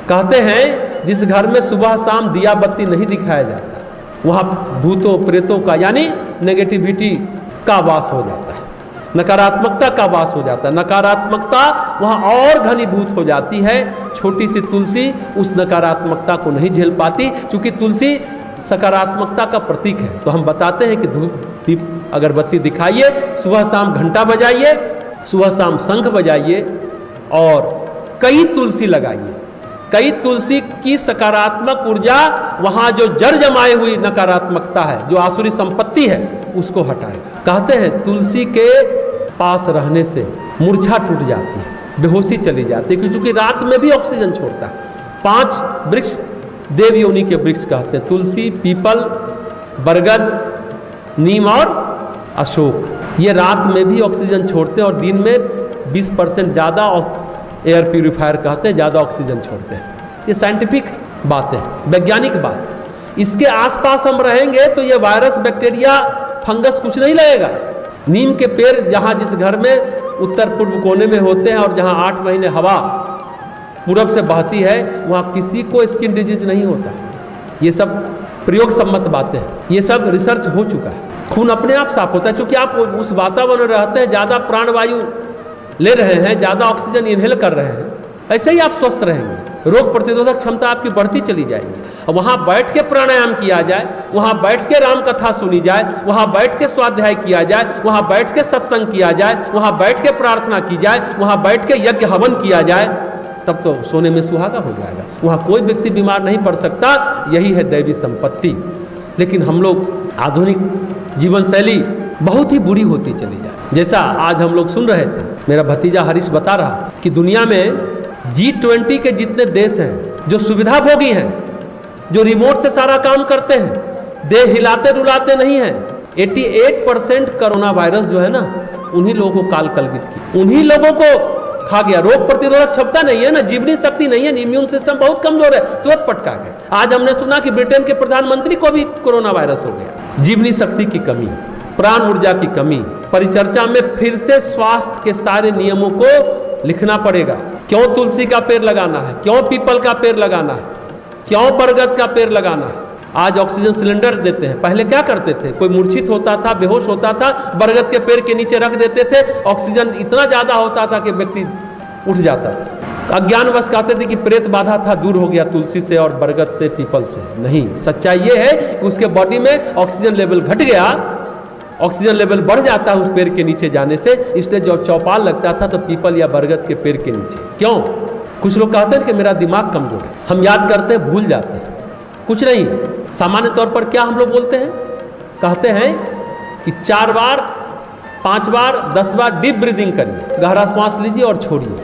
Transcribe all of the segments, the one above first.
कहते हैं जिस घर में सुबह शाम दिया बत्ती नहीं दिखाया जाता, वहां भूतों प्रेतों का यानी नेगेटिविटी का वास हो जाता है, नकारात्मकता का वास हो जाता है। नकारात्मकता वहां और घनीभूत हो जाती है। छोटी सी तुलसी उस नकारात्मकता को नहीं झेल पाती, क्योंकि तुलसी सकारात्मकता का प्रतीक है। तो हम बताते हैं कि धूप दीप अगरबत्ती दिखाइए, सुबह शाम घंटा बजाइए, सुबह शाम शंख बजाइए और कई तुलसी लगाइए। कई तुलसी की सकारात्मक ऊर्जा वहां जो जड़ जमाए हुई नकारात्मकता है, जो आसुरी संपत्ति है, उसको हटाएगा। कहते हैं तुलसी के पास रहने से मूर्छा टूट जाती है, बेहोशी चली जाती है, क्योंकि रात में भी ऑक्सीजन छोड़ता है। 5 वृक्ष देव योनि के वृक्ष कहते हैं, तुलसी, पीपल, बरगद, नीम और अशोक। ये रात में भी ऑक्सीजन छोड़ते हैं और दिन में 20% ज़्यादा एयर प्यूरिफायर कहते हैं, ज़्यादा ऑक्सीजन छोड़ते हैं। ये साइंटिफिक बात है, वैज्ञानिक बात। इसके आसपास हम रहेंगे तो ये वायरस, बैक्टीरिया, फंगस कुछ नहीं लगेगा। नीम के पेड़ जहाँ जिस घर में उत्तर पूर्व कोने में होते हैं और जहाँ 8 महीने हवा पूरब से बहती है, वहाँ किसी को स्किन डिजीज नहीं होता। ये सब प्रयोग सम्मत बातें हैं, ये सब रिसर्च हो चुका है। खून अपने आप साफ होता है, क्योंकि आप उस वातावरण में रहते हैं, ज़्यादा प्राणवायु ले रहे हैं, ज़्यादा ऑक्सीजन इनहेल कर रहे हैं, ऐसे ही आप स्वस्थ रहेंगे। रोग प्रतिरोधक क्षमता आपकी बढ़ती चली जाएगी। और वहाँ बैठ के प्राणायाम किया जाए, वहाँ बैठ के राम कथा सुनी जाए, वहाँ बैठ के स्वाध्याय किया जाए, वहाँ बैठ के सत्संग किया जाए, वहाँ बैठ के प्रार्थना की जाए, वहाँ बैठ के यज्ञ हवन किया जाए, तब तो सोने में सुहागा हो जाएगा। वहाँ कोई व्यक्ति बीमार नहीं पड़ सकता। यही है दैवी संपत्ति। लेकिन हम लोग आधुनिक जीवन शैली बहुत ही बुरी होती चली जाए। जैसा आज हम लोग सुन रहे थे, मेरा भतीजा हरीश बता रहा कि दुनिया में G20 के जितने देश हैं जो सुविधा भोगी हैं, जो रिमोट से सारा काम करते हैं, देह हिलाते रुलाते नहीं हैं, 88% कोरोना वायरस जो है ना, उन्हीं लोगों को काल कल्पित की, उन्हीं लोगों को खा गया। रोग प्रतिरोधक क्षमता नहीं है ना, जीवनी शक्ति नहीं है, इम्यून सिस्टम बहुत कमजोर है, तुरंत पटका गए। आज हमने सुना कि ब्रिटेन के प्रधानमंत्री को भी कोरोना वायरस हो गया। जीवनी शक्ति की कमी, प्राण ऊर्जा की कमी। परिचर्चा में फिर से स्वास्थ्य के सारे नियमों को लिखना पड़ेगा। क्यों तुलसी का पेड़ लगाना है, क्यों पीपल का पेड़ लगाना है, क्यों बरगद का पेड़ लगाना है। आज ऑक्सीजन सिलेंडर देते हैं, पहले क्या करते थे, कोई मूर्छित होता था, बेहोश होता था, बरगद के पेड़ के नीचे रख देते थे, ऑक्सीजन इतना ज्यादा होता था कि व्यक्ति उठ जाता था। अज्ञानवश कहते थे कि प्रेत बाधा था, दूर हो गया तुलसी से और बरगद से, पीपल से। नहीं, सच्चाई ये है कि उसके बॉडी में ऑक्सीजन लेवल घट गया, ऑक्सीजन लेवल बढ़ जाता है उस पेड़ के नीचे जाने से। इसलिए जब चौपाल लगता था तो पीपल या बरगद के पेड़ के नीचे। क्यों? कुछ लोग कहते हैं कि मेरा दिमाग कमजोर है, हम याद करते हैं भूल जाते हैं। कुछ नहीं, सामान्य तौर पर क्या हम लोग बोलते हैं, कहते हैं कि 4 बार 5 बार 10 बार डीप ब्रीदिंग करिए, गहरा श्वास लीजिए और छोड़िए।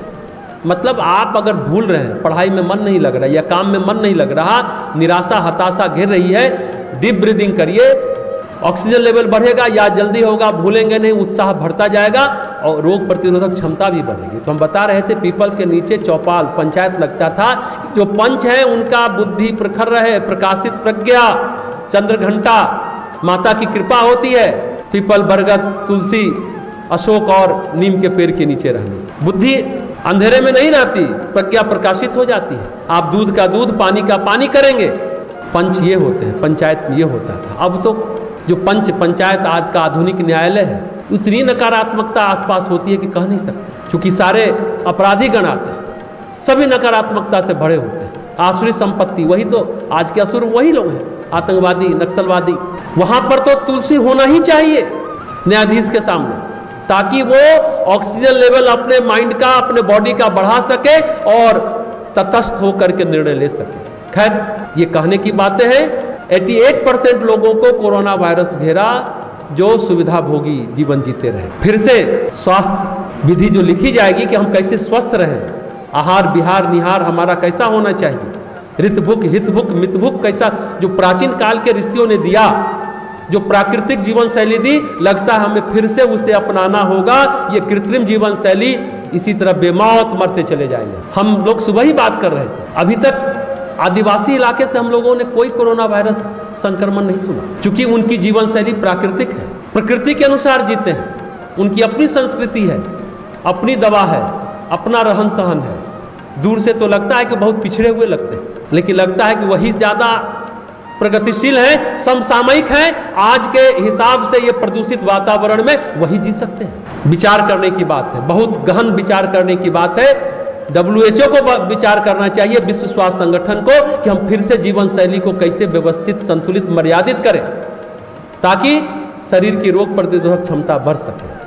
मतलब आप अगर भूल रहे हैं, पढ़ाई में मन नहीं लग रहा या काम में मन नहीं लग रहा, निराशा हताशा घेर रही है, डीप ब्रीदिंग करिए, ऑक्सीजन लेवल बढ़ेगा, याद जल्दी होगा, भूलेंगे नहीं, उत्साह बढ़ता जाएगा और रोग प्रतिरोधक क्षमता भी बढ़ेगी। तो हम बता रहे थे पीपल के नीचे चौपाल पंचायत लगता था। जो पंच है उनका बुद्धि प्रखर रहे, प्रकाशित प्रज्ञा, चंद्र घंटा, माता की कृपा होती है। पीपल, बरगद, तुलसी, अशोक और नीम के पेड़ के नीचे रहने से बुद्धि अंधेरे में नहीं रहती, प्रज्ञा प्रकाशित हो जाती है। आप दूध का दूध, पानी का पानी करेंगे। पंच ये होते हैं, पंचायत ये होता था। अब तो जो पंचायत आज का आधुनिक न्यायालय है, उतनी नकारात्मकता आसपास होती है कि कह नहीं सकते, क्योंकि सारे अपराधी गण आते हैं, सभी नकारात्मकता से भरे होते हैं। आसुरी संपत्ति, वही तो आज के असुर वही लोग हैं, आतंकवादी, नक्सलवादी। वहां पर तो तुलसी होना ही चाहिए न्यायाधीश के सामने, ताकि वो ऑक्सीजन लेवल अपने माइंड का, अपने बॉडी का बढ़ा सके और तटस्थ होकर के निर्णय ले सके। खैर, ये कहने की बातें हैं। 88% लोगों को कोरोना वायरस घेरा जो सुविधा भोगी जीवन जीते रहे। फिर से स्वास्थ्य विधि जो लिखी जाएगी कि हम कैसे स्वस्थ रहें, आहार विहार निहार हमारा कैसा होना चाहिए, ऋतभुक हितभुक मितभुक कैसा, जो प्राचीन काल के ऋषियों ने दिया, जो प्राकृतिक जीवन शैली दी, लगता है हमें फिर से उसे अपनाना होगा। ये कृत्रिम जीवन शैली इसी तरह बेमौत मरते चले जाएंगे। हम लोग सुबह ही बात कर रहे थे, अभी तक आदिवासी इलाके से हम लोगों ने कोई कोरोना वायरस संक्रमण नहीं सुना, क्योंकि उनकी जीवन शैली प्राकृतिक है, प्रकृति के अनुसार जीते हैं, उनकी अपनी संस्कृति है, अपनी दवा है, अपना रहन सहन है। दूर से तो लगता है कि बहुत पिछड़े हुए लगते हैं, लेकिन लगता है कि वही ज्यादा प्रगतिशील है, समसामयिक है। आज के हिसाब से ये प्रदूषित वातावरण में वही जी सकते हैं। विचार करने की बात है, बहुत गहन विचार करने की बात है। WHO को विचार करना चाहिए, विश्व स्वास्थ्य संगठन को, कि हम फिर से जीवन शैली को कैसे व्यवस्थित, संतुलित, मर्यादित करें ताकि शरीर की रोग प्रतिरोधक क्षमता बढ़ सके।